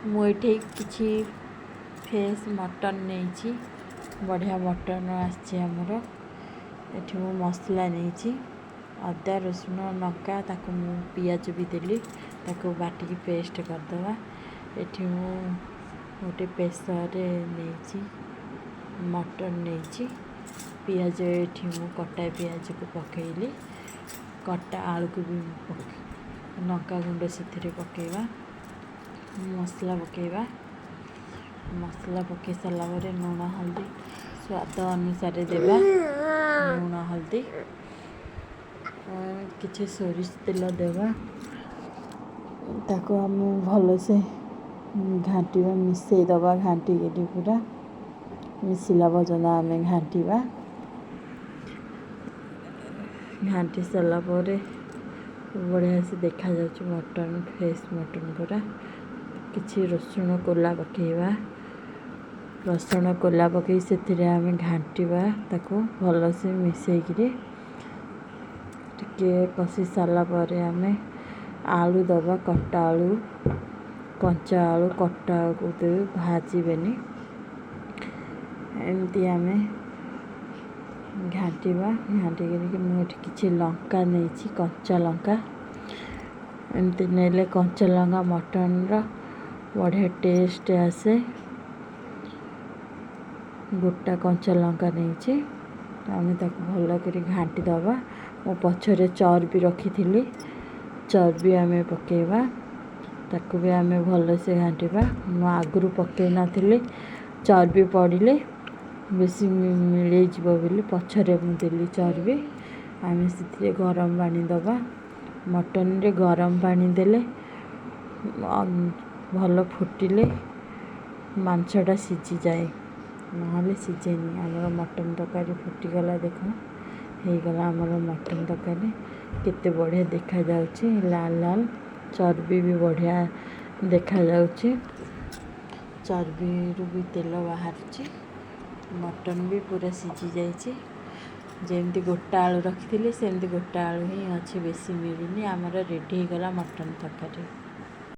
मुझे किसी fresh mutton नहीं बढ़िया मटन आमर ये मसला नहीं अदा रसुण लंका ताको पियाज भी देली ताको बाटिकी पेस्ट करदे ये गोटे प्रेसर नहीं मटन नहीं पियाज ये कटा पियाज को पकईली कटा आलू को भी लंका गुंड से पकेवा मसला पकेवा मसला पकई सारा लुण हल्दी स्वाद अनुसार देवा लुण हल्दी किसी सोरिष तेल देवा ताको आम भल से घाटिवा मिसई दबा घाटी पूरा मिसिला पर्यंत आम घाटिवा घाटी सारा बढ़िया से देखा जाउछ मटन फ्रेश मटन पूरा किसी रसुण कोला पकेवा रसुण कोला पकई से आम घाटिवा ताको भल से मिसईकि टिके कषि सारा आम आलू दबा कटा आलू कंचा आलू कटा को भाजबेनी एमती आम घाटिवा घाटिक मुझे किसी लंका नहीं कंचा लंका एमती नेले कंचा लंका मटन बढ़िया टेस्ट आसे गोटा कंचा लंका नहीं आम भल कर घाटी दबा मो पछरे चर्बी रखी थी चर्बी आम पकेवा ताको भी आम भल से घाटिबा मु आगु पकई नी चर्बी पड़े बेसी मिले बोली पछरे मुझे चर्बी आम से गरम पानी दबा मटन रे गरम पानी देले भल फुटिले मांसटा सीझी जाए ना सीझेनी आमर मटन तरकारी फुटीगला देख होगला आमर मटन तरकारी केते बढ़िया देखा जाउछि लाल लाल चर्बी भी बढ़िया देखा जाउछि चर्बी रु भी तेल बाहर मटन भी पूरा सीझी जाइए जमती गोटा आलू रखी सेमती गोटा आलू ही अच्छे बेसी मिलनी आमर रेडी होगला मटन तरकारी।